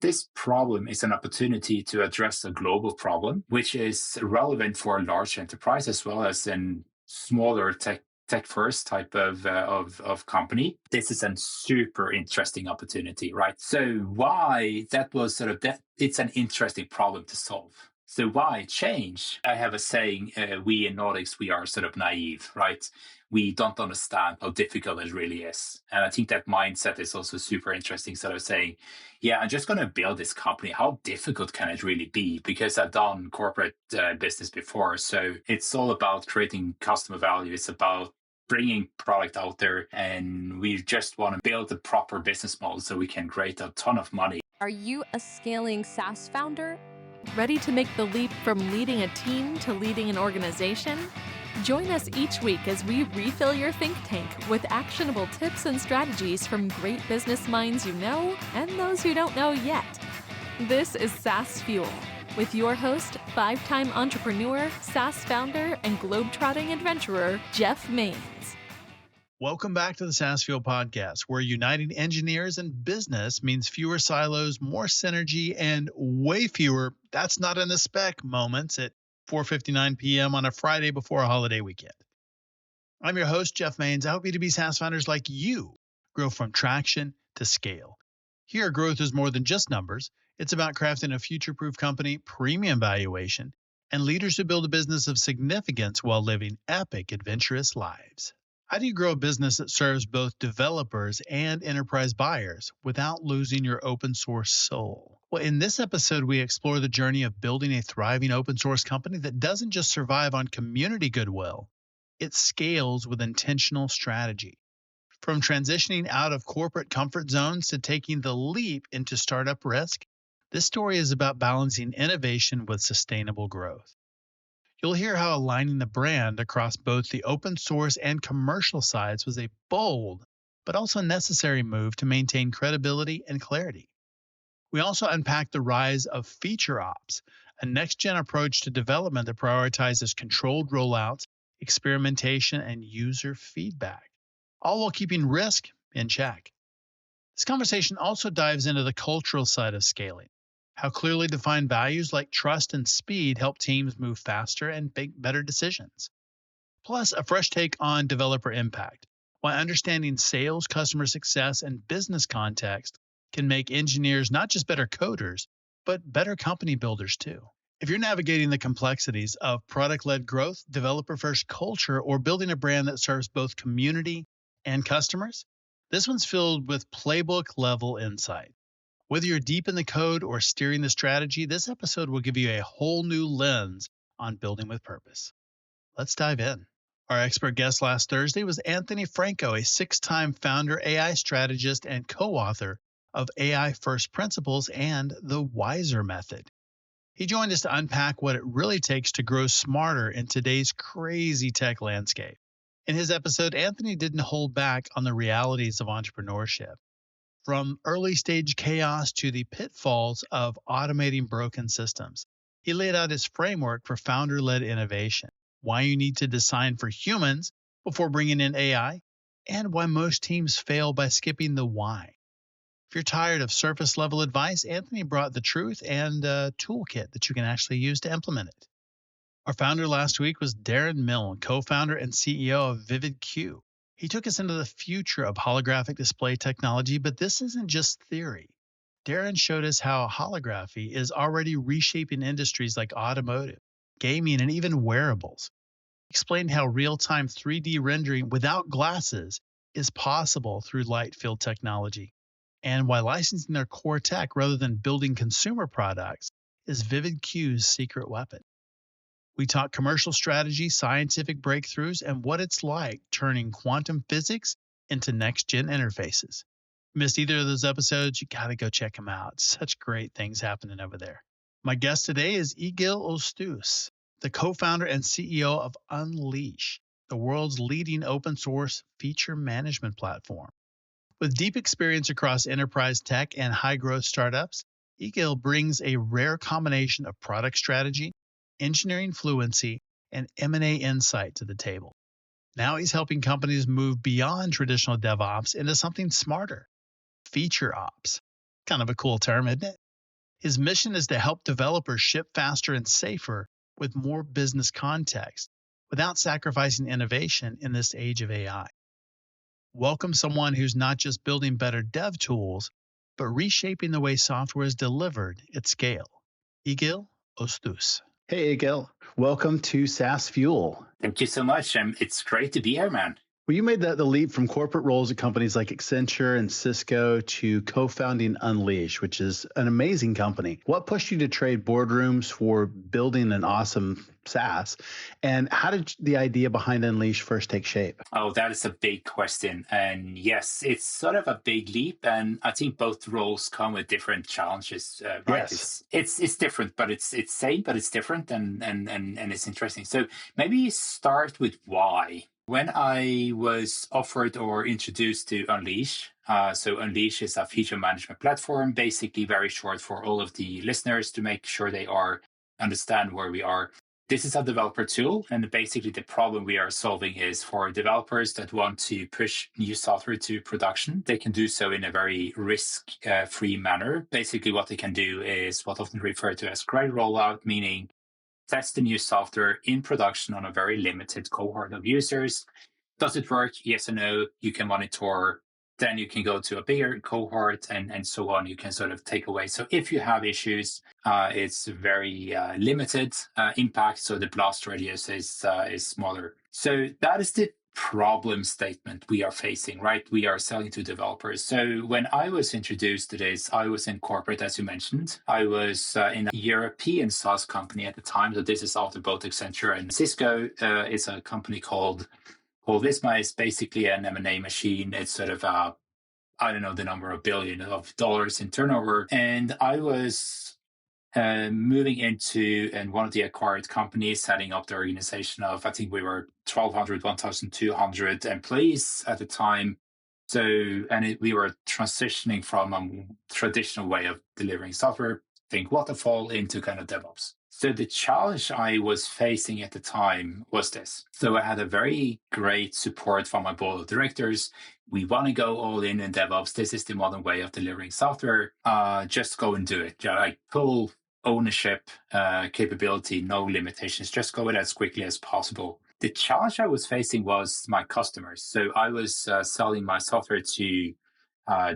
This problem is an opportunity to address a global problem, which is relevant for a large enterprise as well as in smaller tech first type of company. This is a super interesting opportunity, right? So why that was sort of that it's an interesting problem to solve. So why change? I have a saying, we in Nordics, we are sort of naive, right? We don't understand how difficult it really is. And I think that mindset is also super interesting, sort of saying, yeah, I'm just going to build this company. How difficult can it really be? Because I've done corporate business before. So it's all about creating customer value. It's about bringing product out there. And we just want to build the proper business model so we can create a ton of money. Are you a scaling SaaS founder? Ready to make the leap from leading a team to leading an organization? Join us each week as we refill your think tank with actionable tips and strategies from great business minds you know and those who don't know yet. This is SaaS Fuel with your host, 5-time entrepreneur, SaaS founder, and globetrotting adventurer, Jeff Maines. Welcome back to the SaaS Fuel podcast, where uniting engineers and business means fewer silos, more synergy, and way fewer "that's not in the spec" moments at 4:59 p.m. on a Friday before a holiday weekend. I'm your host, Jeff Maines. I help B2B SaaS founders like you grow from traction to scale. Here, growth is more than just numbers. It's about crafting a future-proof company, premium valuation, and leaders who build a business of significance while living epic, adventurous lives. How do you grow a business that serves both developers and enterprise buyers without losing your open source soul? Well, in this episode, we explore the journey of building a thriving open source company that doesn't just survive on community goodwill, it scales with intentional strategy. From transitioning out of corporate comfort zones to taking the leap into startup risk, this story is about balancing innovation with sustainable growth. You'll hear how aligning the brand across both the open source and commercial sides was a bold, but also necessary move to maintain credibility and clarity. We also unpack the rise of feature ops, a next-gen approach to development that prioritizes controlled rollouts, experimentation, and user feedback, all while keeping risk in check. This conversation also dives into the cultural side of scaling. How clearly defined values like trust and speed help teams move faster and make better decisions. Plus, a fresh take on developer impact, why understanding sales, customer success, and business context can make engineers not just better coders, but better company builders too. If you're navigating the complexities of product-led growth, developer-first culture, or building a brand that serves both community and customers, this one's filled with playbook-level insight. Whether you're deep in the code or steering the strategy, this episode will give you a whole new lens on building with purpose. Let's dive in. Our expert guest last Thursday was Anthony Franco, a 6-time founder, AI strategist, and co-author of AI First Principles and the Wiser Method. He joined us to unpack what it really takes to grow smarter in today's crazy tech landscape. In his episode, Anthony didn't hold back on the realities of entrepreneurship. From early-stage chaos to the pitfalls of automating broken systems, he laid out his framework for founder-led innovation, why you need to design for humans before bringing in AI, and why most teams fail by skipping the why. If you're tired of surface-level advice, Anthony brought the truth and a toolkit that you can actually use to implement it. Our founder last week was Darren Milne, co-founder and CEO of VividQ. He took us into the future of holographic display technology, but this isn't just theory. Darren showed us how holography is already reshaping industries like automotive, gaming, and even wearables. He explained how real-time 3D rendering without glasses is possible through light field technology, and why licensing their core tech rather than building consumer products is VividQ's secret weapon. We talk commercial strategy, scientific breakthroughs, and what it's like turning quantum physics into next-gen interfaces. Missed either of those episodes? You got to go check them out. Such great things happening over there. My guest today is Egil Østhus, the co-founder and CEO of Unleash, the world's leading open-source feature management platform. With deep experience across enterprise tech and high-growth startups, Egil brings a rare combination of product strategy, engineering fluency, and M&A insight to the table. Now he's helping companies move beyond traditional DevOps into something smarter, feature ops. Kind of a cool term, isn't it? His mission is to help developers ship faster and safer with more business context without sacrificing innovation in this age of AI. Welcome someone who's not just building better dev tools, but reshaping the way software is delivered at scale. Egil Østhus. Hey, Egil. Welcome to SaaS Fuel. Thank you so much. It's great to be here, man. Well, you made the leap from corporate roles at companies like Accenture and Cisco to co-founding Unleash, which is an amazing company. What pushed you to trade boardrooms for building an awesome SaaS? And how did the idea behind Unleash first take shape? Oh, that is a big question. And yes, it's sort of a big leap. And I think both roles come with different challenges, right? Yes. It's different, but it's same, but it's different and it's interesting. So maybe start with why. When I was offered or introduced to Unleash, so Unleash is a feature management platform, basically very short for all of the listeners to make sure they understand where we are. This is a developer tool, and basically the problem we are solving is for developers that want to push new software to production. They can do so in a very risk-free manner. Basically, what they can do is what's often referred to as great rollout, meaning test the new software in production on a very limited cohort of users. Does it work? Yes or no? You can monitor. Then you can go to a bigger cohort and so on. You can sort of take away. So if you have issues, it's very limited impact. So the blast radius is smaller. So that is the problem statement we are facing, right? We are selling to developers. So when I was introduced to this, I was in corporate, as you mentioned. I was in a European SaaS company at the time. So this is after both Accenture and Cisco. It's a company called Visma. Is basically an M&A machine. It's sort of I don't know the number of billion of dollars in turnover. And I was moving into one of the acquired companies, setting up the organization of, I think we were 1,200, 1,200 employees at the time. So, we were transitioning from a traditional way of delivering software, think waterfall, into kind of DevOps. So the challenge I was facing at the time was this. So I had a very great support from my board of directors. We want to go all in DevOps. This is the modern way of delivering software. Just go and do it. Like full ownership, capability, no limitations. Just go it as quickly as possible. The challenge I was facing was my customers. So I was selling my software to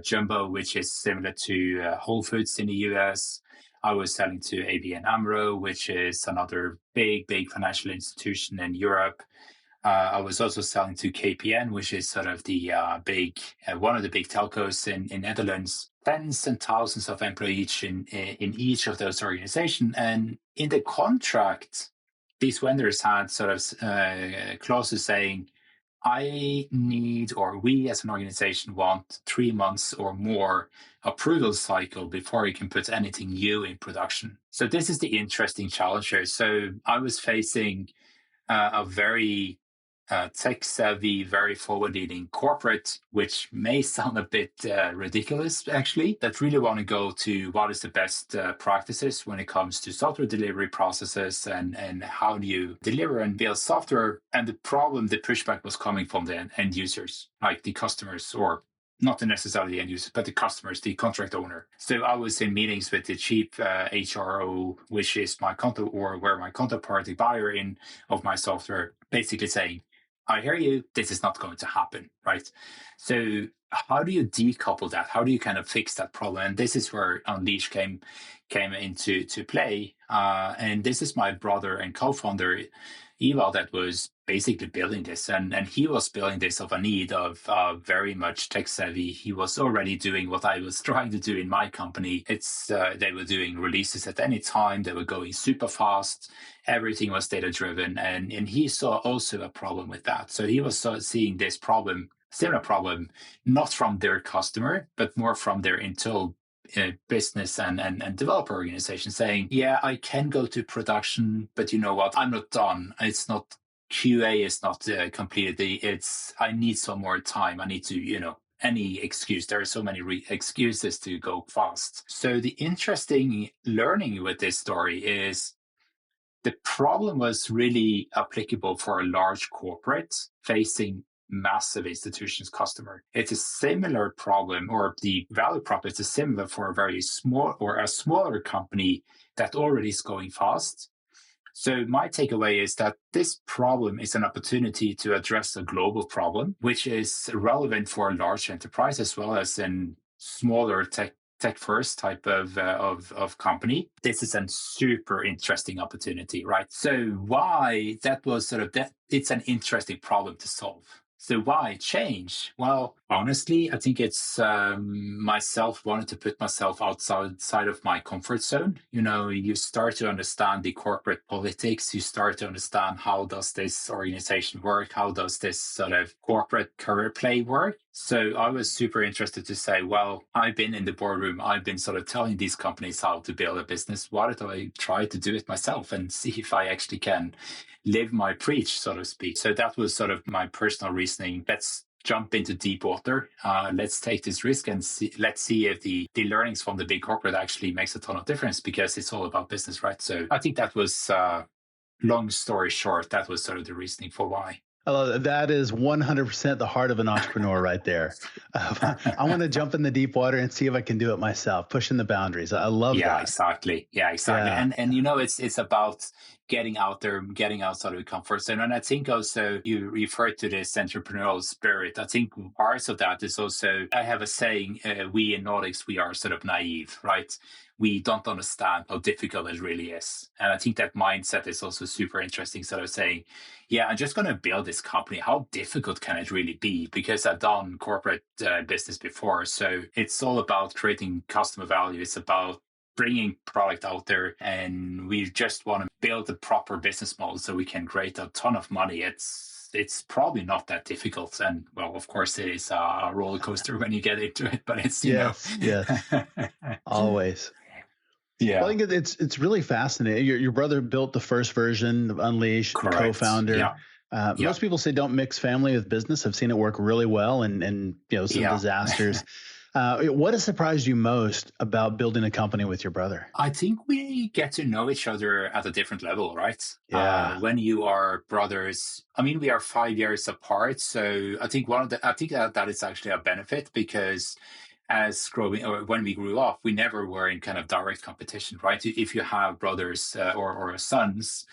Jumbo, which is similar to Whole Foods in the US. I was selling to ABN AMRO, which is another big financial institution in Europe. I was also selling to KPN, which is sort of the one of the big telcos in Netherlands. Tens and thousands of employees in each of those organizations. And in the contract, these vendors had sort of clauses saying, I need, or we as an organization want 3 months or more approval cycle before you can put anything new in production. So this is the interesting challenge here. So I was facing a very tech-savvy, very forward-leaning corporate, which may sound a bit ridiculous, actually, that really want to go to what is the best practices when it comes to software delivery processes and how do you deliver and build software. And the pushback was coming from the end users, like the customers, or not necessarily the end users, but the customers, the contract owner. So I was in meetings with the chief HRO, which is my where my counterparty buyer of my software, basically saying, I hear you, this is not going to happen, right? So how do you decouple that? How do you kind of fix that problem? And this is where Unleash came into play. And this is my brother and co-founder, Eva, that was basically building this. And he was building this of a need of very much tech savvy. He was already doing what I was trying to do in my company. They were doing releases at any time. They were going super fast. Everything was data driven. And he saw also a problem with that. So he was seeing this problem, similar problem, not from their customer, but more from their internal business and developer organization saying, yeah, I can go to production, but you know what? I'm not done. It's not QA is not completed. I need some more time. I need to, any excuse. There are so many excuses to go fast. So the interesting learning with this story is the problem was really applicable for a large corporate facing massive institutions customer. It's a similar problem, or the value prop is similar for a very small or a smaller company that already is going fast. So my takeaway is that this problem is an opportunity to address a global problem, which is relevant for a large enterprise as well as in smaller tech first type of company. This is a super interesting opportunity, right? So why that was sort of that it's an interesting problem to solve. So why change? Well, honestly, I think it's myself wanted to put myself outside of my comfort zone. You know, you start to understand the corporate politics. You start to understand how does this organization work? How does this sort of corporate career play work? So I was super interested to say, well, I've been in the boardroom. I've been sort of telling these companies how to build a business. Why don't I try to do it myself and see if I actually can live my preach, so to speak? So that was sort of my personal reasoning. Let's jump into deep water. Let's take this risk and let's see if the learnings from the big corporate actually makes a ton of difference, because it's all about business, right? So I think that was, long story short, that was sort of the reasoning for why. I love that. That is 100% the heart of an entrepreneur right there. I want to jump in the deep water and see if I can do it myself, pushing the boundaries. I love that. Exactly. Yeah, exactly. Yeah. And you know, it's about getting out there, getting outside of the comfort zone. And I think also you referred to this entrepreneurial spirit. I think parts of that is also, I have a saying, we in Nordics, we are sort of naive, right? We don't understand how difficult it really is. And I think that mindset is also super interesting. Sort of saying, yeah, I'm just going to build this company. How difficult can it really be? Because I've done corporate business before. So it's all about creating customer value. It's about bringing product out there. And we just want to build a proper business model so we can create a ton of money. It's probably not that difficult. And well, of course, it is a roller coaster when you get into it. But it's, yes. Always. Yeah. Well, I think it's really fascinating. Your brother built the first version of Unleashed, the co-founder. Yeah. Most people say don't mix family with business. I've seen it work really well, and some disasters. What has surprised you most about building a company with your brother? I think we get to know each other at a different level, right? Yeah. When you are brothers, I mean, we are 5 years apart, so I think that is actually a benefit, because when we grew up, we never were in kind of direct competition, right? If you have brothers or sons,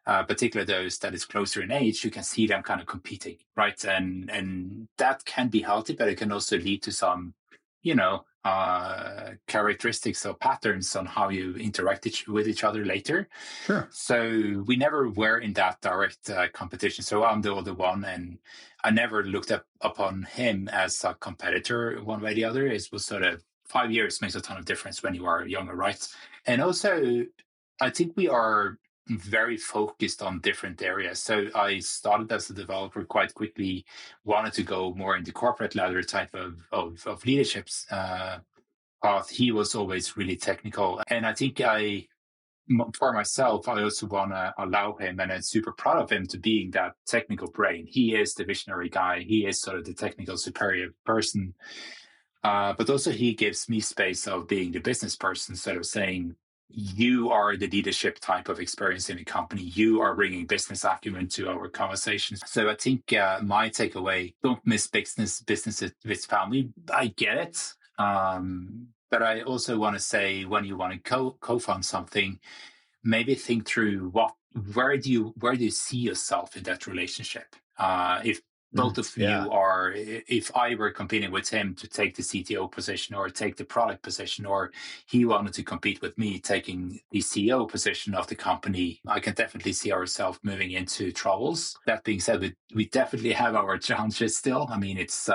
particularly those that is closer in age, you can see them kind of competing, right? And that can be healthy, but it can also lead to some, characteristics or patterns on how you interact with each other later. Sure. So we never were in that direct competition. So I'm the other one, and I never looked upon him as a competitor one way or the other. It was sort of 5 years makes a ton of difference when you are younger, right? And also, I think we are very focused on different areas. So I started as a developer quite quickly, wanted to go more into corporate ladder type of leaderships path. He was always really technical. And I think for myself, I also want to allow him, and I'm super proud of him, to being that technical brain. He is the visionary guy. He is sort of the technical superior person. But also he gives me space of being the business person, sort of saying, you are the leadership type of experience in a company. You are bringing business acumen to our conversations. So I think my takeaway, don't miss business with family. I get it. But I also want to say, when you want to co-fund something, maybe think through where do you see yourself in that relationship? If both of you are, if I were competing with him to take the CTO position or take the product position, or he wanted to compete with me taking the CEO position of the company, I can definitely see ourselves moving into troubles. That being said, we definitely have our challenges still. I mean, it's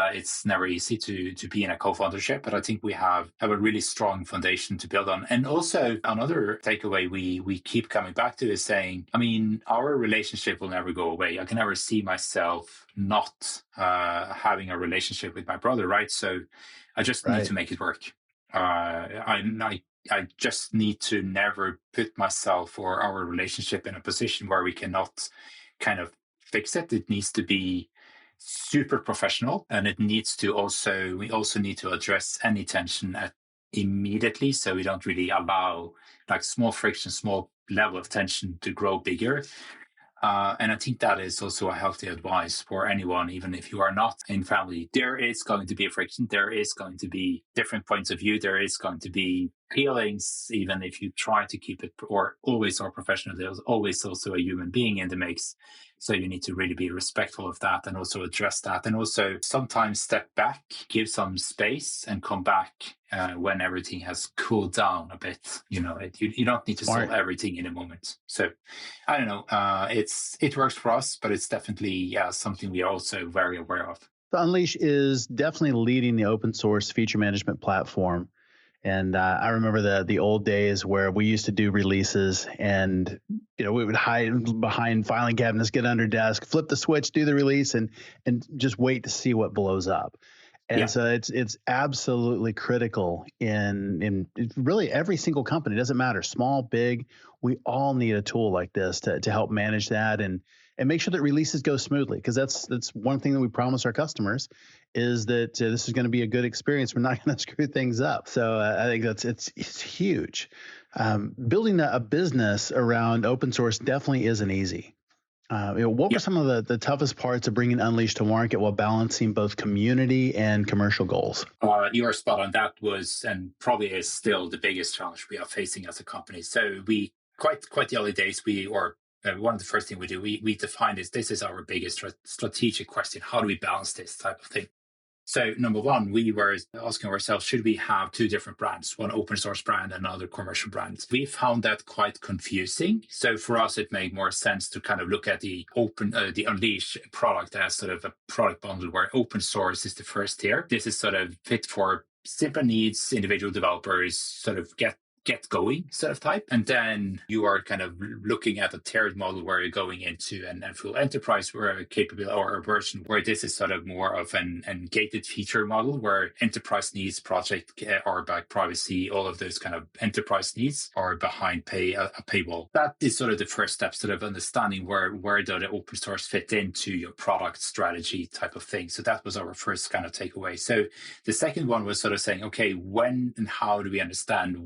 never easy to be in a co-foundership, but I think we have a really strong foundation to build on. And also another takeaway we keep coming back to is saying, I mean, our relationship will never go away. I can never see myself not having a relationship with my brother, right? So I just need to make it work. I just need to never put myself or our relationship in a position where we cannot kind of fix it. It needs to be super professional, and we also need to address any tension immediately, so we don't really allow like small friction, small level of tension to grow bigger. And I think that is also a healthy advice for anyone, even if you are not in family. There is going to be a friction. There is going to be different points of view. There is going to be feelings, even if you try to keep it or always are professional. There's always also a human being in the mix. So you need to really be respectful of that and also address that. And also sometimes step back, give some space and come back when everything has cooled down a bit. You don't need to solve everything in a moment. So I don't know. It works for us, but it's definitely something we are also very aware of. The Unleash is definitely leading the open source feature management platform. And I remember the old days where we used to do releases and, we would hide behind filing cabinets, get under desk, flip the switch, do the release and just wait to see what blows up. And so it's absolutely critical in really every single company. It doesn't matter, small, big, we all need a tool like this to help manage that and make sure that releases go smoothly. Because that's one thing that we promise our customers is that this is going to be a good experience. We're not going to screw things up. So I think it's huge. Building a business around open source definitely isn't easy. What were some of the toughest parts of bringing Unleash to market while balancing both community and commercial goals? You are spot on. That was and probably is still the biggest challenge we are facing as a company. So we quite the early days, one of the first things we do, we define this is our biggest strategic question. How do we balance this type of thing? So number one, we were asking ourselves, should we have two different brands, one open source brand and another commercial brand? We found that quite confusing. So for us, it made more sense to kind of look at the Unleash product as sort of a product bundle where open source is the first tier. This is sort of fit for simple needs, individual developers sort of get going sort of type. And then you are kind of looking at a tiered model where you're going into an full enterprise where capable or a version where this is sort of more of an gated feature model where enterprise needs, project or back privacy, all of those kind of enterprise needs are behind a paywall. That is sort of the first step, sort of understanding where do the open source fit into your product strategy type of thing. So that was our first kind of takeaway. So the second one was sort of saying, okay, when and how do we understand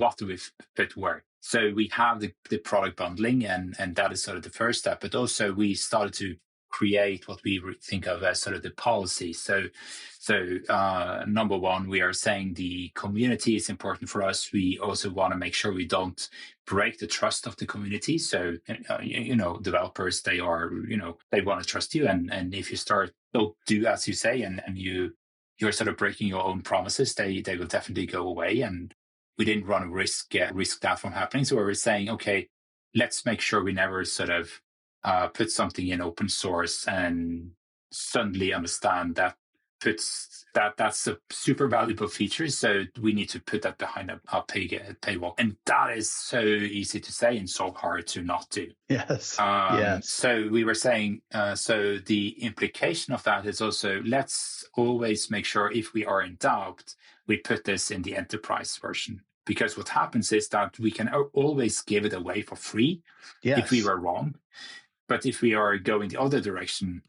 what do we fit where? So we have the product bundling and that is sort of the first step, but also we started to create what we think of as sort of the policy. So number one, we are saying the community is important for us. We also want to make sure we don't break the trust of the community. So, developers, they want to trust you. And if you don't do as you say, and you're sort of breaking your own promises, they will definitely go away. And we didn't want to risk that from happening. So we were saying, okay, let's make sure we never sort of put something in open source and suddenly understand that's a super valuable feature. So we need to put that behind a paywall. And that is so easy to say and so hard to not do. Yes. So we were saying, so the implication of that is also, let's always make sure if we are in doubt, we put this in the enterprise version. Because what happens is that we can always give it away for free if we were wrong. But if we are going the other direction,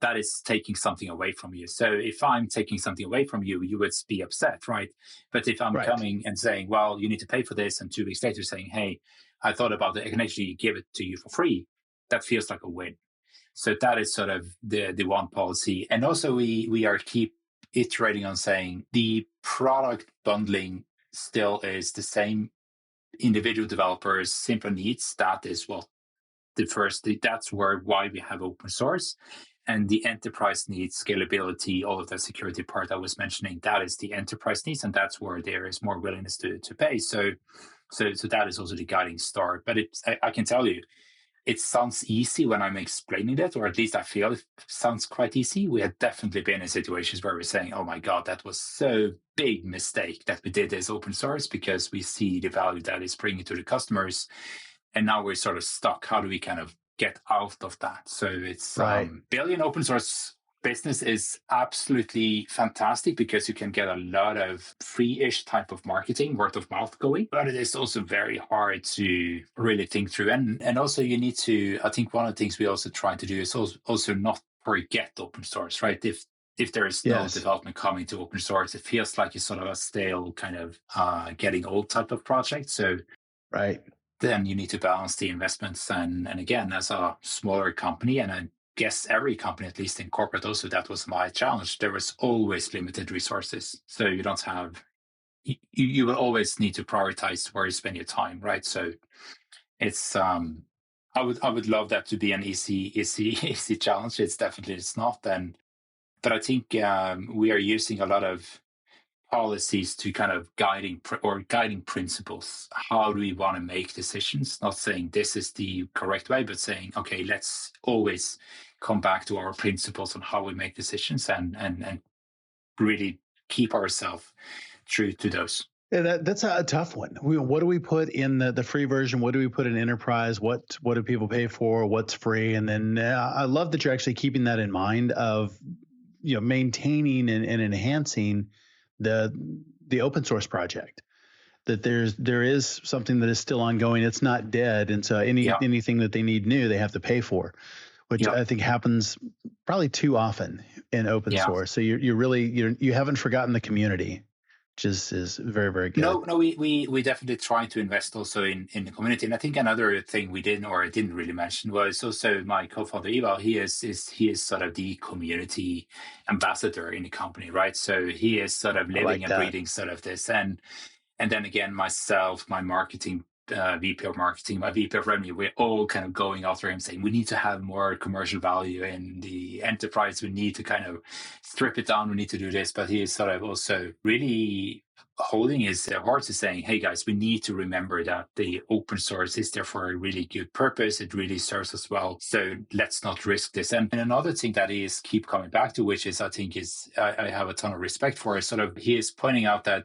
that is taking something away from you. So if I'm taking something away from you, you would be upset, right? But if I'm coming and saying, well, you need to pay for this, and 2 weeks later saying, hey, I thought about it, I can actually give it to you for free, that feels like a win. So that is sort of the one policy. And also we are keep iterating on saying the product bundling still is the same. Individual developers, simple needs, that is what that's why we have open source. And the enterprise needs, scalability, all of the security part I was mentioning, that is the enterprise needs, and that's where there is more willingness to pay. So that is also the guiding star. But I can tell you, it sounds easy when I'm explaining that, or at least I feel it sounds quite easy. We had definitely been in situations where we're saying, oh my God, that was so big mistake that we did this open source because we see the value that it's bringing to the customers. And now we're sort of stuck. How do we kind of get out of that? So it's building open source business is absolutely fantastic because you can get a lot of free-ish type of marketing, word of mouth going, but it is also very hard to really think through. And also you need to, I think one of the things we also try to do is also not forget open source, right? If there is no development coming to open source, it feels like it's sort of a stale kind of getting old type of project. So then you need to balance the investments. And again, as a smaller company, and I guess every company, at least in corporate also, that was my challenge. There was always limited resources. So you don't have, you will always need to prioritize where you spend your time, right? So it's, I would love that to be an easy challenge. It's not. But I think we are using a lot of policies to kind of guiding principles. How do we want to make decisions? Not saying this is the correct way, but saying, okay, let's always come back to our principles on how we make decisions and really keep ourselves true to those. Yeah, that's a tough one. What do we put in the free version? What do we put in enterprise? What do people pay for? What's free? And then I love that you're actually keeping that in mind of maintaining and enhancing the open source project. That there is something that is still ongoing. It's not dead, and so anything that they need new, they have to pay for, which I think happens probably too often in open source. So you haven't forgotten the community, which is very, very good. No, we definitely try to invest also in the community. And I think another thing we didn't really mention was also my co-founder Egil. He is sort of the community ambassador in the company, right? So he is sort of living and breathing sort of this. And then again, myself, my marketing VP of marketing, my VP of revenue, we're all kind of going after him saying we need to have more commercial value in the enterprise. We need to kind of strip it down. We need to do this. But he is sort of also really holding his horse is saying, hey guys, we need to remember that the open source is there for a really good purpose. It really serves us well. So let's not risk this. And another thing that he is keep coming back to, which is I think I have a ton of respect for, is sort of he is pointing out that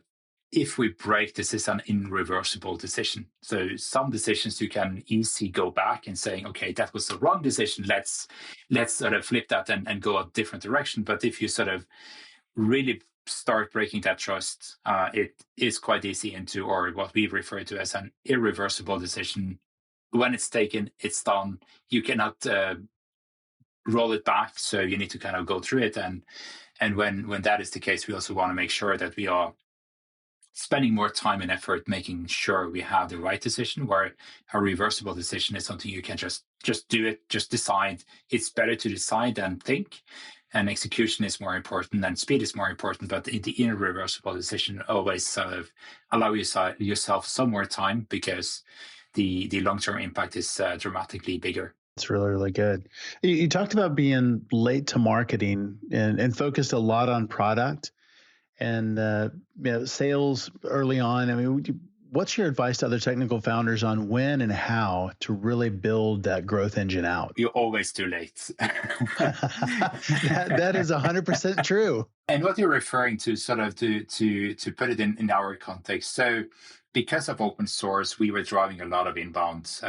if we break, this is an irreversible decision. So some decisions you can easily go back and saying, okay, that was the wrong decision. Let's sort of flip that and go a different direction. But if you sort of really start breaking that trust, it is quite easy into, or what we refer to as an irreversible decision. When it's taken, it's done. You cannot roll it back. So you need to kind of go through it. And when that is the case, we also want to make sure that we are spending more time and effort making sure we have the right decision, where a reversible decision is something you can just do it, just decide. It's better to decide than think, and execution is more important and speed is more important. But in the irreversible decision, always sort of allow yourself some more time, because the long-term impact is dramatically bigger. It's really, really good. You talked about being late to marketing and focused a lot on product and sales early on. I mean, what's your advice to other technical founders on when and how to really build that growth engine out? You're always too late. that is 100% true. And what you're referring to, sort of to put it in our context. So because of open source, we were driving a lot of inbound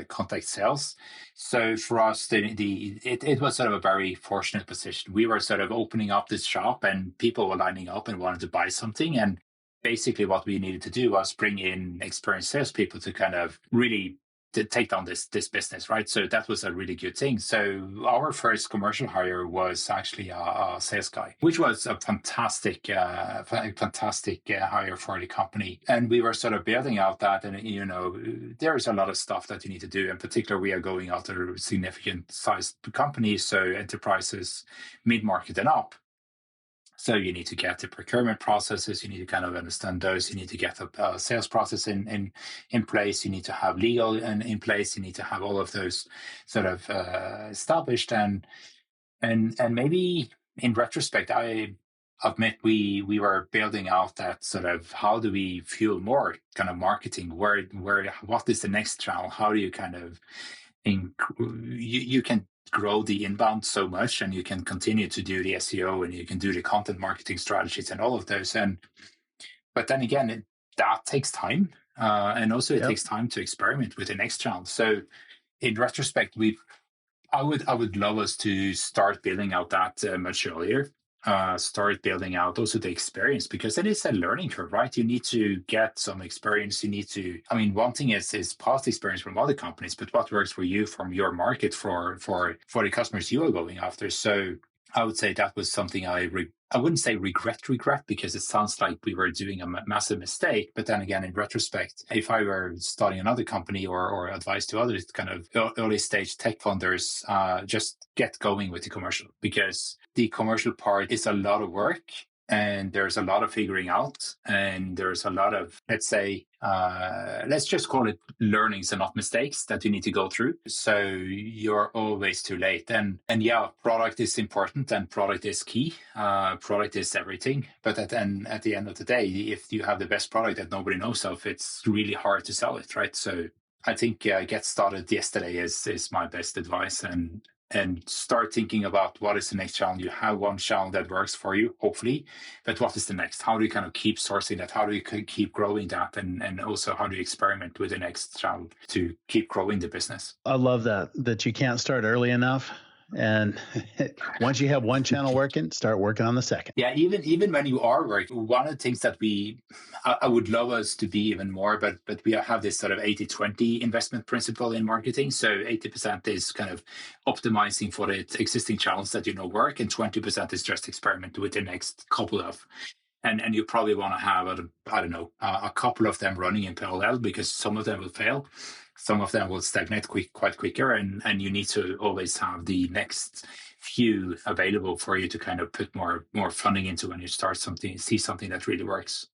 contact sales. So for us, it was sort of a very fortunate position. We were sort of opening up this shop and people were lining up and wanted to buy something. And basically what we needed to do was bring in experienced salespeople to kind of really to take down this business, right? So that was a really good thing. So our first commercial hire was actually a sales guy, which was a fantastic hire for the company. And we were sort of building out that, and there's a lot of stuff that you need to do. In particular, we are going after significant sized companies, so enterprises, mid-market and up. So you need to get the procurement processes. You need to kind of understand those. You need to get a sales process in place. You need to have legal in place. You need to have all of those sort of established. And maybe in retrospect, I admit we were building out that sort of how do we fuel more kind of marketing? What is the next channel? How do you kind of you can grow the inbound so much, and you can continue to do the SEO, and you can do the content marketing strategies and all of those. But then again, that takes time, and also it takes time to experiment with the next channel. So in retrospect, I would love us to start building out that much earlier. Start building out also the experience, because it is a learning curve, right? You need to get some experience. You need to, one thing is past experience from other companies, but what works for you from your market for the customers you are going after. So I would say that was something I wouldn't say regret because it sounds like we were doing a massive mistake. But then again, in retrospect, if I were starting another company or advice to others, kind of early stage tech funders, just get going with the commercial, because the commercial part is a lot of work. And there's a lot of figuring out, and there's a lot of, let's say, let's just call it learnings and not mistakes that you need to go through. So you're always too late. And yeah, product is important and product is key. Product is everything. But at the end of the day, if you have the best product that nobody knows of, it's really hard to sell it, right? So I think get started yesterday is my best advice, and start thinking about what is the next challenge. You have one challenge that works for you, hopefully, but what is the next? How do you kind of keep sourcing that? How do you keep growing that? And also, how do you experiment with the next challenge to keep growing the business? I love that you can't start early enough. And once you have one channel working, start working on the second. Yeah, even when you are working, one of the things that I would love us to be even more, but we have this sort of 80-20 investment principle in marketing. So 80% is kind of optimizing for the existing channels that work, and 20% is just experiment with the next couple of. And you probably want to have, a couple of them running in parallel, because some of them will fail. Some of them will stagnate quite quicker, and you need to always have the next few available for you to kind of put more funding into when you see something that really works.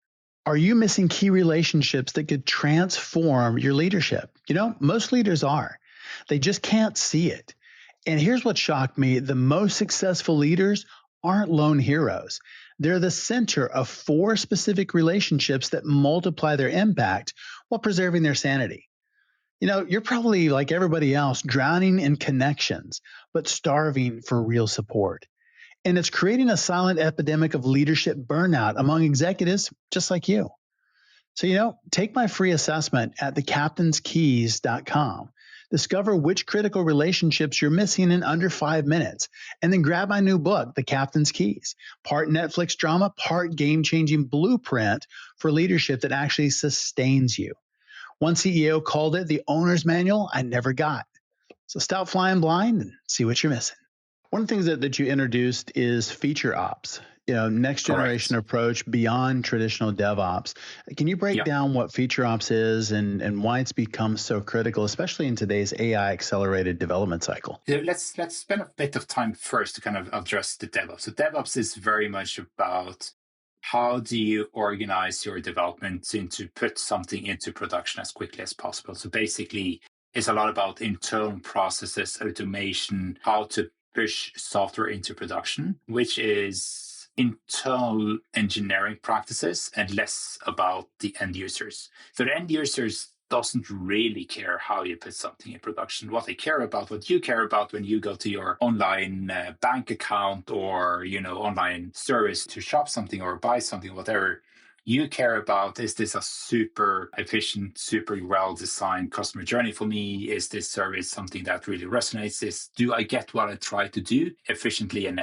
Are you missing key relationships that could transform your leadership? Most leaders are. They just can't see it. And here's what shocked me. The most successful leaders aren't lone heroes. They're the center of 4 specific relationships that multiply their impact while preserving their sanity. You're probably like everybody else, drowning in connections, but starving for real support. And it's creating a silent epidemic of leadership burnout among executives just like you. So, take my free assessment at thecaptainskeys.com. Discover which critical relationships you're missing in under 5 minutes, and then grab my new book, The Captain's Keys, part Netflix drama, part game-changing blueprint for leadership that actually sustains you. One CEO called it the owner's manual I never got. So stop flying blind and see what you're missing. One of the things that you introduced is feature ops, next generation approach beyond traditional DevOps. Can you break down what feature ops is and why it's become so critical, especially in today's AI accelerated development cycle? Let's spend a bit of time first to kind of address the DevOps. So DevOps is very much about how do you organize your development to put something into production as quickly as possible. So basically, it's a lot about internal processes, automation, how to push software into production, which is internal engineering practices and less about the end users. So the end users doesn't really care how you put something in production. What they care about, what you care about when you go to your online bank account or, online service to shop something or buy something, whatever, you care about, is this a super efficient, super well-designed customer journey for me? Is this service something that really resonates? Do I get what I try to do efficiently and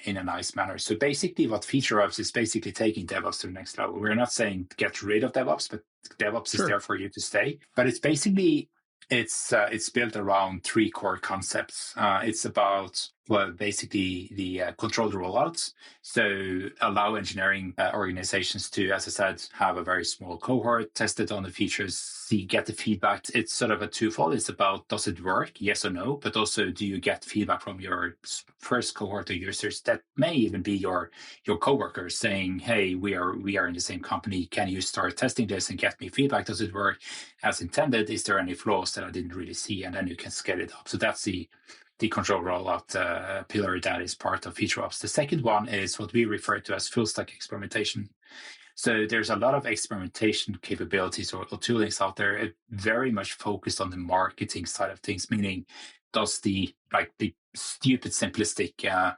in a nice manner? So basically what feature ops is basically taking DevOps to the next level. We're not saying get rid of DevOps, but DevOps is there for you to stay. But it's basically, it's built around 3 core concepts. It's about, basically the controlled rollouts. So allow engineering organizations to, as I said, have a very small cohort, test it on the features, get the feedback. It's sort of a twofold. It's about, does it work? Yes or no? But also, do you get feedback from your first cohort of users that may even be your coworkers saying, hey, we are in the same company. Can you start testing this and get me feedback? Does it work as intended? Is there any flaws that I didn't really see? And then you can scale it up. So that's the control rollout pillar that is part of feature ops. The second one is what we refer to as full stack experimentation. So there's a lot of experimentation capabilities or toolings out there. It very much focused on the marketing side of things, meaning does the stupid simplistic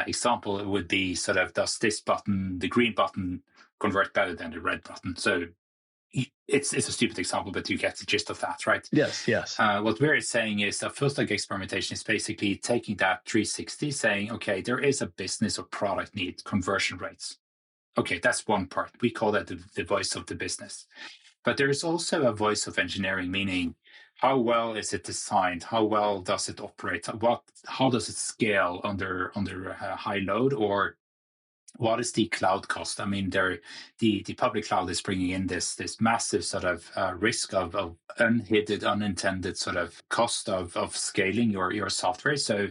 example would be sort of, does this button, the green button, convert better than the red button? So it's a stupid example, but you get the gist of that, right? Yes. What we're saying is that full stack experimentation is basically taking that 360, saying, okay, there is a business or product need, conversion rates. Okay, that's one part. We call that the voice of the business. But there's also a voice of engineering, meaning how well is it designed? How well does it operate? How does it scale under a high load? Or what is the cloud cost? I mean, the public cloud is bringing in this massive sort of risk of unhindered, unintended sort of cost of scaling your software. So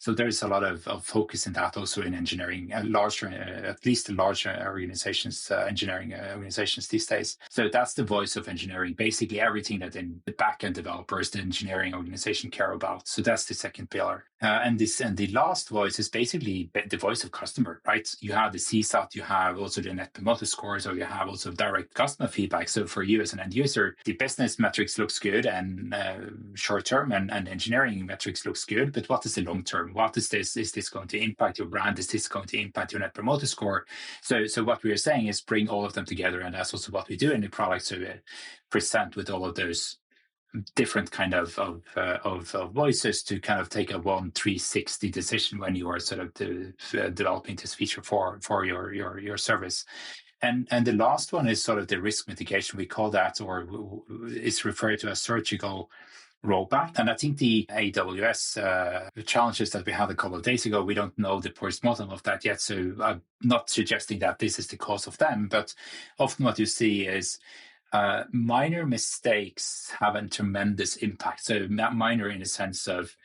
there's a lot of focus in that also in engineering, at least the large organizations, engineering organizations these days. So that's the voice of engineering, basically everything that the backend developers, the engineering organization care about. So that's the second pillar. And the last voice is basically the voice of customer, right? You have the CSAT, you have also the net promoter scores, or you have also direct customer feedback. So for you as an end user, the business metrics looks good and short term, and engineering metrics looks good. But what is the long term? What is this? Is this going to impact your brand? Is this going to impact your net promoter score? So what we are saying is bring all of them together, and that's also what we do in the product. So we present with all of those different kind of voices to kind of take a 360 decision when you are sort of developing this feature for your service. And the last one is sort of the risk mitigation. We call that, or it's referred to as surgical rollback. And I think the AWS challenges that we had a couple of days ago, we don't know the postmortem of that yet. So I'm not suggesting that this is the cause of them, but often what you see is minor mistakes have a tremendous impact. So minor in the sense of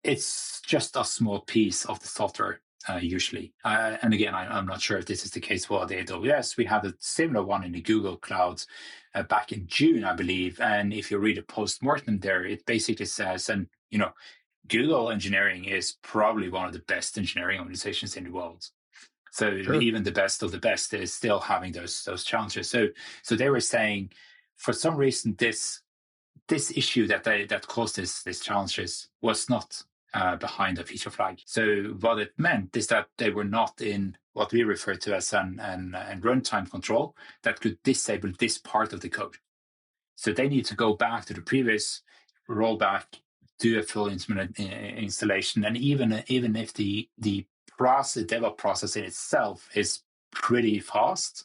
it's just a small piece of the software usually. And again, I'm not sure if this is the case for the AWS. We had a similar one in the Google Cloud back in June, I believe. And if you read a post-mortem there, it basically says, and Google engineering is probably one of the best engineering organizations in the world. So sure. Even the best of the best is still having those challenges. So they were saying, for some reason, this issue that caused these challenges was not behind a feature flag. So what it meant is that they were not in what we refer to as an runtime control that could disable this part of the code. So they need to go back to the previous rollback, do a full installation, and even if the DevOps process in itself is pretty fast,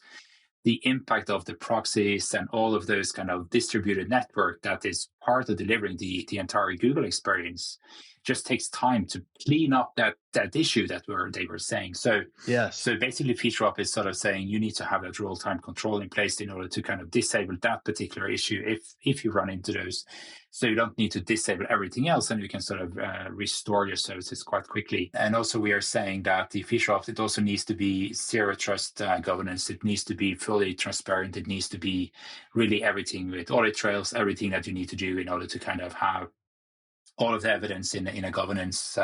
the impact of the proxies and all of those kind of distributed network that is part of delivering the entire Google experience just takes time to clean up that issue that they were saying. So yes. So basically FeatureOp is sort of saying you need to have that real-time control in place in order to kind of disable that particular issue if you run into those. So you don't need to disable everything else, and you can sort of restore your services quite quickly. And also we are saying that the FeatureOps, it also needs to be zero trust governance. It needs to be fully transparent. It needs to be really everything with audit trails, everything that you need to do in order to kind of have all of the evidence in a governance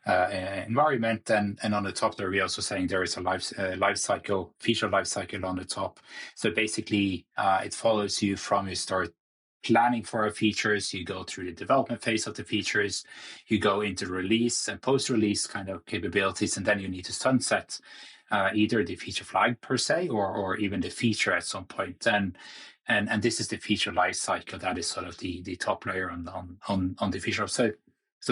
environment. And on the top there, we're also saying there is a lifecycle, feature lifecycle on the top. So basically, it follows you from you start planning for our features, you go through the development phase of the features, you go into release and post-release kind of capabilities, and then you need to sunset either the feature flag per se or even the feature at some point. And this is the feature lifecycle that is sort of the top layer on the feature. So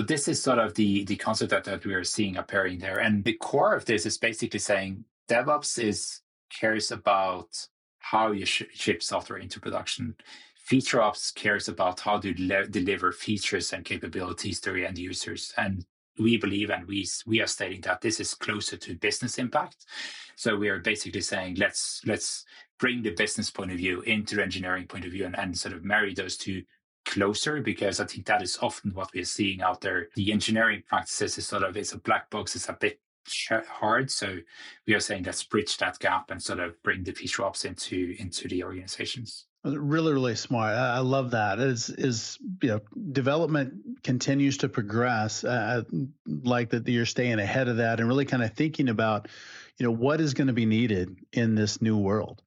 this is sort of the concept that we are seeing appearing there. And the core of this is basically saying DevOps cares about how you ship software into production. FeatureOps cares about how to deliver features and capabilities to your end users. And we believe, and we are stating that this is closer to business impact. So we are basically saying, let's bring the business point of view into the engineering point of view and sort of marry those two closer, because I think that is often what we're seeing out there. The engineering practices it's a black box, it's a bit hard. So we are saying let's bridge that gap and sort of bring the feature ops into the organizations. Really, really smart. I love that. Development continues to progress. Like that you're staying ahead of that and really kind of thinking about, what is going to be needed in this new world.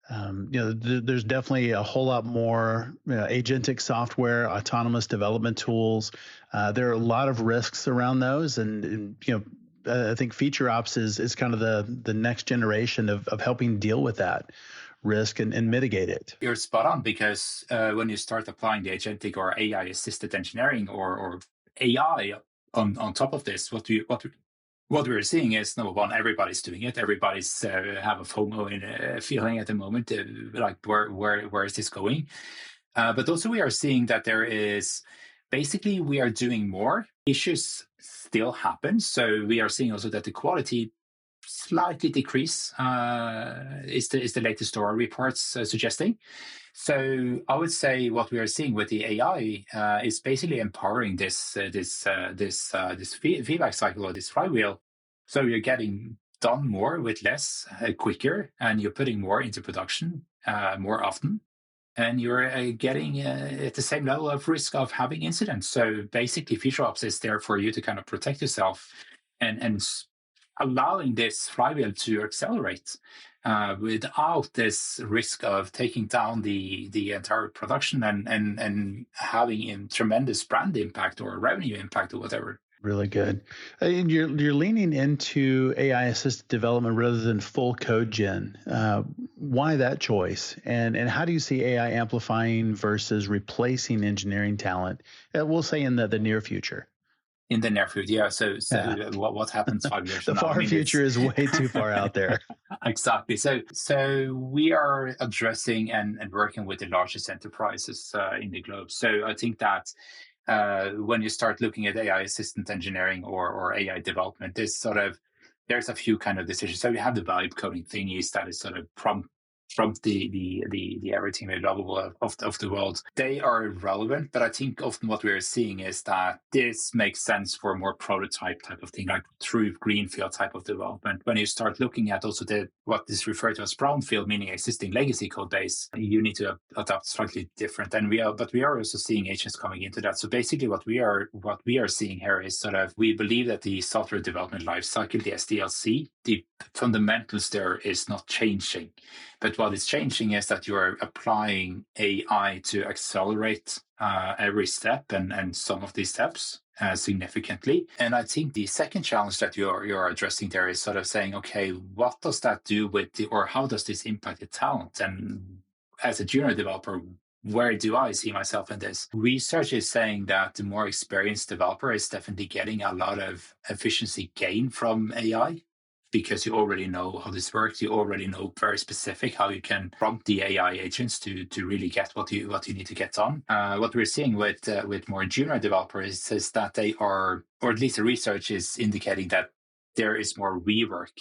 There's definitely a whole lot more agentic software, autonomous development tools. There are a lot of risks around those, and I think FeatureOps is kind of the next generation of helping deal with that risk and mitigate it. You're spot on, because when you start applying the agentic or AI assisted engineering or AI on top of this, what we're seeing is, number one, everybody's doing it. Everybody's have a FOMO in feeling at the moment, like where is this going? But also we are seeing that there is basically we are doing more. Issues still happen. So we are seeing also that the quality slightly decrease is the latest Dora reports suggesting. So I would say what we are seeing with the AI is basically empowering this feedback cycle or this flywheel. So you're getting done more with less, quicker, and you're putting more into production more often. And you're getting at the same level of risk of having incidents. So basically, FeatureOps is there for you to kind of protect yourself and allowing this flywheel to accelerate without this risk of taking down the entire production and having a tremendous brand impact or revenue impact or whatever. Really good. And you're leaning into AI assisted development rather than full code gen. Why that choice? And how do you see AI amplifying versus replacing engineering talent? We'll say in the near future. In the near future, yeah. So what happens 5 years from now? The far future is way too far out there. Exactly. So we are addressing and working with the largest enterprises in the globe. So I think that when you start looking at AI assistant engineering or AI development, there's a few kind of decisions. So we have the vibe coding thingies that is sort of prompt the everything level of the world. They are relevant, but I think often what we're seeing is that this makes sense for a more prototype type of thing, like true greenfield type of development. When you start looking at also what is referred to as brownfield, meaning existing legacy code base, you need to adopt slightly different. And we are also seeing agents coming into that. So basically what we are seeing here is sort of, we believe that the software development lifecycle, the SDLC, the fundamentals there is not changing. But what is changing is that you are applying AI to accelerate every step and some of these steps significantly. And I think the second challenge that you're addressing there is sort of saying, okay, what does that do or how does this impact the talent? And as a junior developer, where do I see myself in this? Research is saying that the more experienced developer is definitely getting a lot of efficiency gain from AI. Because you already know how this works, you already know very specific how you can prompt the AI agents to really get what you need to get done. What we're seeing with more junior developers is that they are, or at least the research is indicating that there is more rework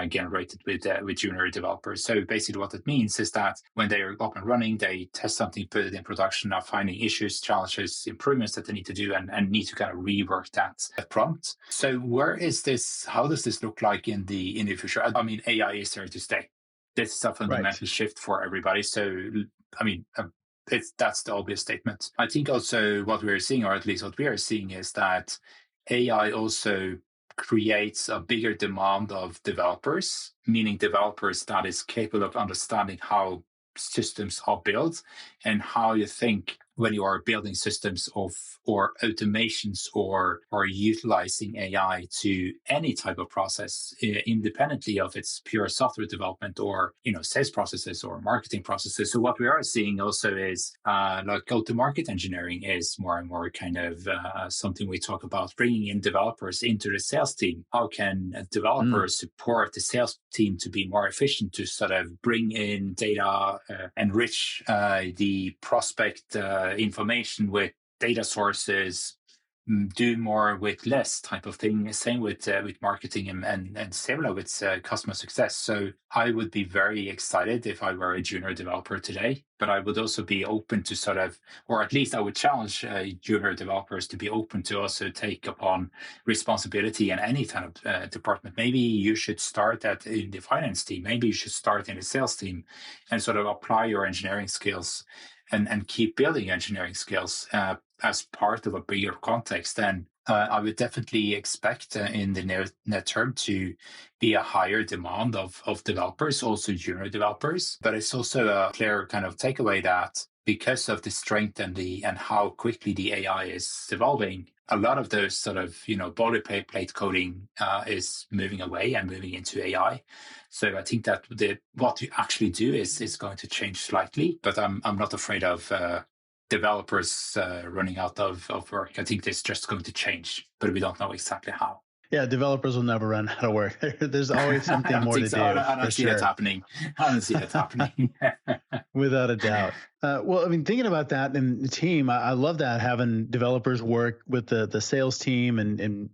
generated with junior developers. So basically what it means is that when they are up and running, they test something, put it in production, are finding issues, challenges, improvements that they need to do and need to kind of rework that prompt. So where is this, how does this look like in the future? I mean, AI is there to stay. This is a fundamental shift for everybody. So, I mean, that's the obvious statement. I think also what we're seeing, or at least what we are seeing, is that AI also creates a bigger demand of developers, meaning developers that is capable of understanding how systems are built and how you think when you are building systems or automations or utilizing AI to any type of process, independently of its pure software development or sales processes or marketing processes. So what we are seeing also is like go-to-market engineering is more and more kind of something we talk about, bringing in developers into the sales team. How can developers support the sales team to be more efficient, to sort of bring in data, enrich the prospect information with data sources, do more with less type of thing. Same with marketing and similar with customer success. So I would be very excited if I were a junior developer today, but I would also be open to sort of, or at least I would challenge junior developers to be open to also take upon responsibility in any kind of department. Maybe you should start in the finance team. Maybe you should start in the sales team and sort of apply your engineering skills and keep building engineering skills as part of a bigger context. And I would definitely expect in the near term to be a higher demand of developers, also junior developers. But it's also a clear kind of takeaway that because of the strength and how quickly the AI is evolving, a lot of those sort of boilerplate coding is moving away and moving into AI. So I think that what you actually do is going to change slightly, but I'm not afraid of developers running out of work. I think it's just going to change, but we don't know exactly how. Yeah, developers will never run out of work. There's always I something don't more think to so. do, I don't for see that sure. happening. I don't see that happening. Without a doubt. Well, I mean, thinking about that and the team, I love that having developers work with the sales team and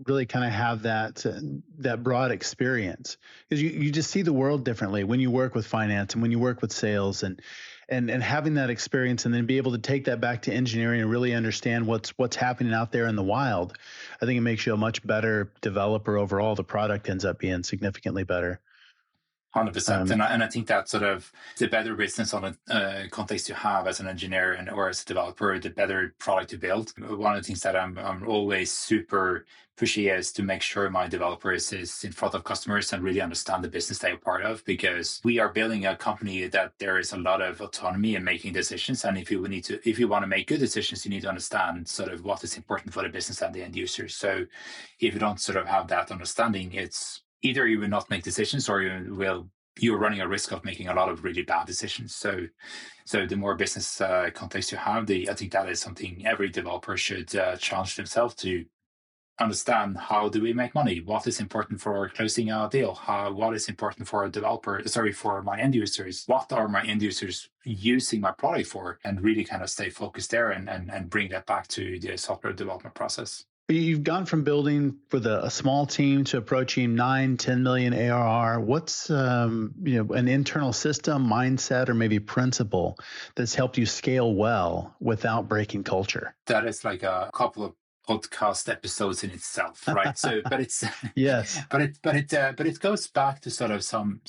really kind of have that broad experience, because you just see the world differently when you work with finance and when you work with sales and having that experience and then be able to take that back to engineering and really understand what's happening out there in the wild. I think it makes you a much better developer overall. The product ends up being significantly better. 100%. And I think that sort of the better business on a context you have as an engineer or as a developer, the better product you build. One of the things that I'm always super pushy is to make sure my developers is in front of customers and really understand the business they are part of, because we are building a company that there is a lot of autonomy in making decisions. And if you want to make good decisions, you need to understand sort of what is important for the business and the end users. So if you don't sort of have that understanding, it's either you will not make decisions or you're running a risk of making a lot of really bad decisions. So the more business context you have, I think that is something every developer should challenge themselves to understand. How do we make money? What is important for closing a deal? What is important for for my end users? What are my end users using my product for? And really kind of stay focused there and bring that back to the software development process. You've gone from building with a small team to approaching 9-10 million ARR. What's an internal system, mindset, or maybe principle that's helped you scale well without breaking culture? That is like a couple of podcast episodes in itself, right? So, but it's yes, but it goes back to sort of some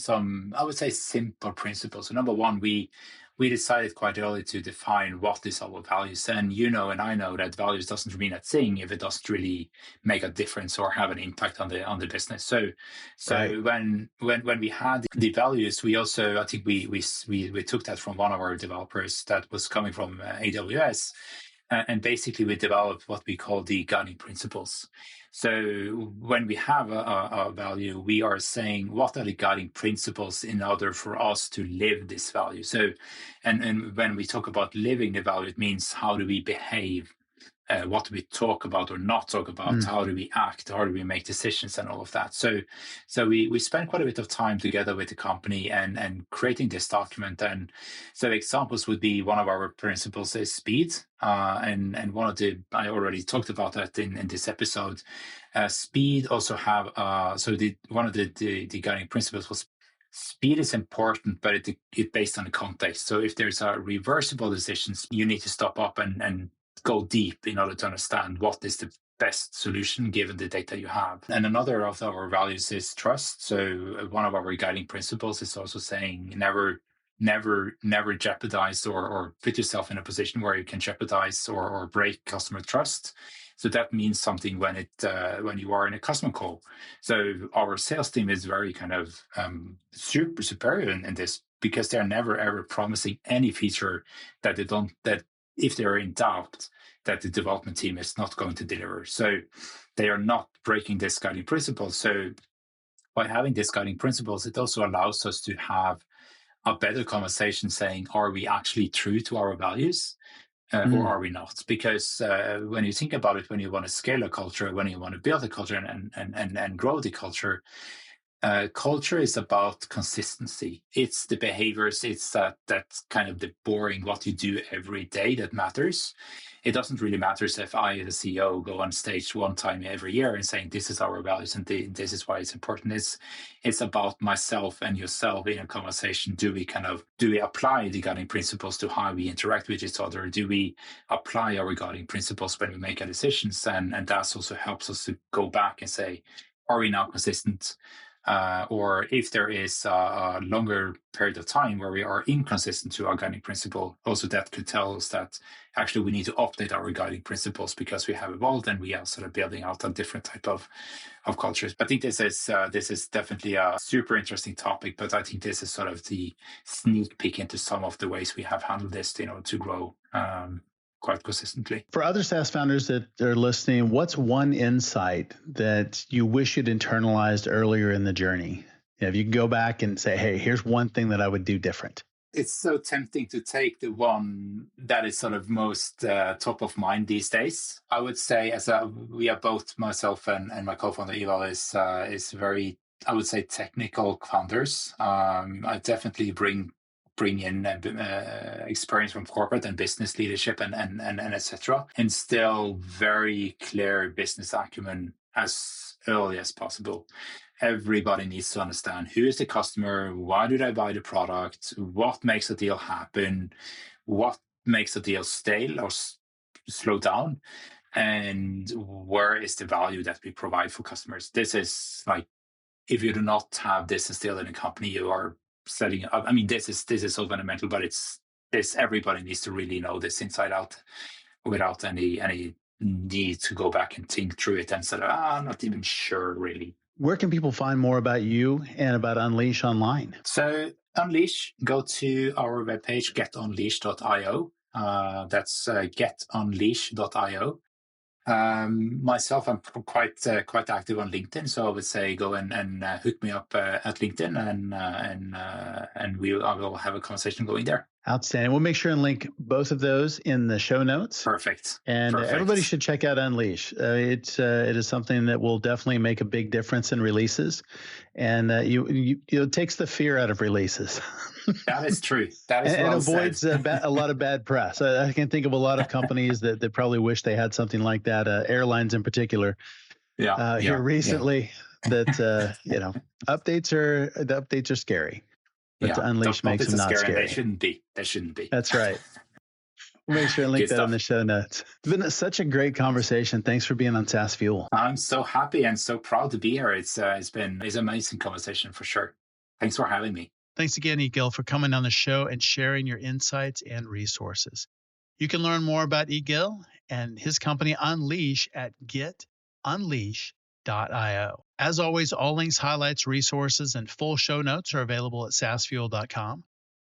I would say simple principles. So number one, we decided quite early to define what is our values, and and I know that values doesn't mean a thing if it doesn't really make a difference or have an impact on the business. So right. when we had the values, we also, I think we took that from one of our developers that was coming from AWS. And basically, we developed what we call the guiding principles. So when we have a value, we are saying what are the guiding principles in order for us to live this value. So, and when we talk about living the value, it means how do we behave? What do we talk about or not talk about? How do we act? How do we make decisions and all of that? So we spent quite a bit of time together with the company and creating this document. And so examples would be, one of our principles is speed. And one of I already talked about that in this episode. Speed also have, one of the guiding principles was speed is important, but it based on the context. So if there's a reversible decisions, you need to stop up and go deep in order to understand what is the best solution given the data you have. And another of our values is trust. So one of our guiding principles is also saying never jeopardize or put yourself in a position where you can jeopardize or break customer trust. So that means something when you are in a customer call. So our sales team is very kind of super superior in this, because they're never ever promising any feature that if they're in doubt, that the development team is not going to deliver. So they are not breaking this guiding principle. So by having these guiding principles, it also allows us to have a better conversation saying, are we actually true to our values or are we not? Because when you think about it, when you want to scale a culture, when you want to build a culture and grow the culture, culture is about consistency. It's the behaviors. It's that's kind of the boring, what you do every day that matters. It doesn't really matter if I, as a CEO, go on stage one time every year and saying this is our values and this is why it's important. It's about myself and yourself in a conversation. Do we apply the guiding principles to how we interact with each other? Do we apply our guiding principles when we make our decisions? And that also helps us to go back and say, are we now consistent? Or if there is a longer period of time where we are inconsistent to our guiding principle, also that could tell us that actually we need to update our guiding principles because we have evolved and we are sort of building out a different type of cultures. I think this is definitely a super interesting topic, but I think this is sort of the sneak peek into some of the ways we have handled this, to grow quite consistently. For other SaaS founders that are listening, what's one insight that you wish you'd internalized earlier in the journey? If you can go back and say, hey, here's one thing that I would do different. It's so tempting to take the one that is sort of most top of mind these days. I would say, we are both, myself and my co-founder Egil is very, I would say, technical founders. I definitely bring in experience from corporate and business leadership and etc. And still very clear business acumen as early as possible. Everybody needs to understand who is the customer, why do they buy the product, what makes a deal happen, what makes a deal stale or slow down, and where is the value that we provide for customers. This is like, if you do not have this instilled in a company, you are setting up. I mean, this is so fundamental, but everybody needs to really know this inside out without any need to go back and think through it and say, I'm not even sure really. Where can people find more about you and about Unleash online? So Unleash, go to our webpage, getunleash.io. That's getunleash.io. Myself, I'm quite active on LinkedIn, so I would say go and hook me up at LinkedIn, and I will have a conversation going there. Outstanding. We'll make sure and link both of those in the show notes. Perfect. And everybody should check out Unleash. It is something that will definitely make a big difference in releases, and it takes the fear out of releases. That is true. That is and avoids a lot of bad press. I can think of a lot of companies that probably wish they had something like that. Airlines in particular. Here recently, that updates are scary. But to Unleash makes them not scary. They shouldn't be. That's right. We'll make sure and link that in the show notes. It's been such a great conversation. Thanks for being on SaaS Fuel. I'm so happy and so proud to be here. It's an amazing conversation for sure. Thanks for having me. Thanks again, Egil, for coming on the show and sharing your insights and resources. You can learn more about Egil and his company Unleash at getunleash.io. As always, all links, highlights, resources, and full show notes are available at saasfuel.com.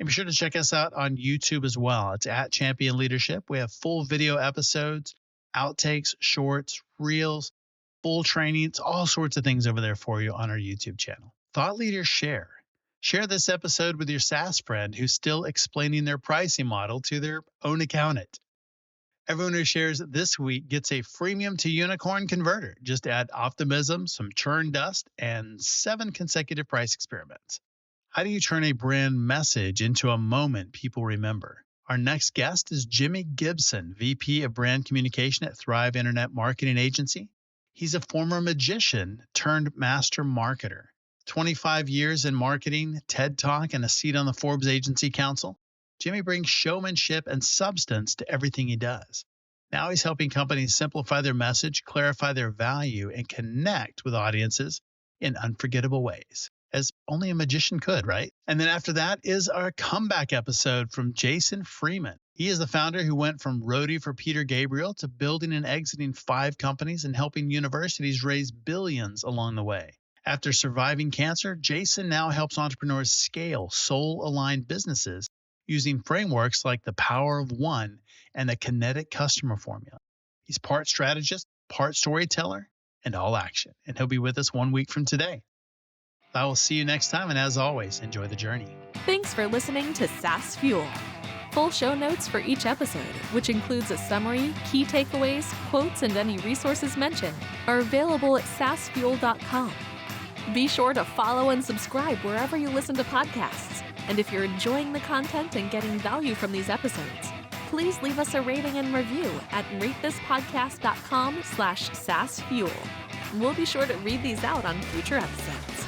And be sure to check us out on YouTube as well. It's at Champion Leadership. We have full video episodes, outtakes, shorts, reels, full trainings, all sorts of things over there for you on our YouTube channel. Thought leaders share. Share this episode with your SaaS friend who's still explaining their pricing model to their own accountant. Everyone who shares this week gets a freemium to unicorn converter. Just add optimism, some churn dust, and 7 consecutive price experiments. How do you turn a brand message into a moment people remember? Our next guest is Jimmy Gibson, VP of Brand Communication at Thrive Internet Marketing Agency. He's a former magician turned master marketer. 25 years in marketing, TED Talk, and a seat on the Forbes Agency Council. Jimmy brings showmanship and substance to everything he does. Now he's helping companies simplify their message, clarify their value, and connect with audiences in unforgettable ways, as only a magician could, right? And then after that is our comeback episode from Jason Freeman. He is the founder who went from roadie for Peter Gabriel to building and exiting 5 companies and helping universities raise billions along the way. After surviving cancer, Jason now helps entrepreneurs scale soul-aligned businesses using frameworks like the Power of One and the Kinetic Customer Formula. He's part strategist, part storyteller, and all action. And he'll be with us 1 week from today. I will see you next time, and as always, enjoy the journey. Thanks for listening to SaaS Fuel. Full show notes for each episode, which includes a summary, key takeaways, quotes, and any resources mentioned, are available at saasfuel.com. Be sure to follow and subscribe wherever you listen to podcasts. And if you're enjoying the content and getting value from these episodes, please leave us a rating and review at ratethispodcast.com/SaaSfuel. We'll be sure to read these out on future episodes.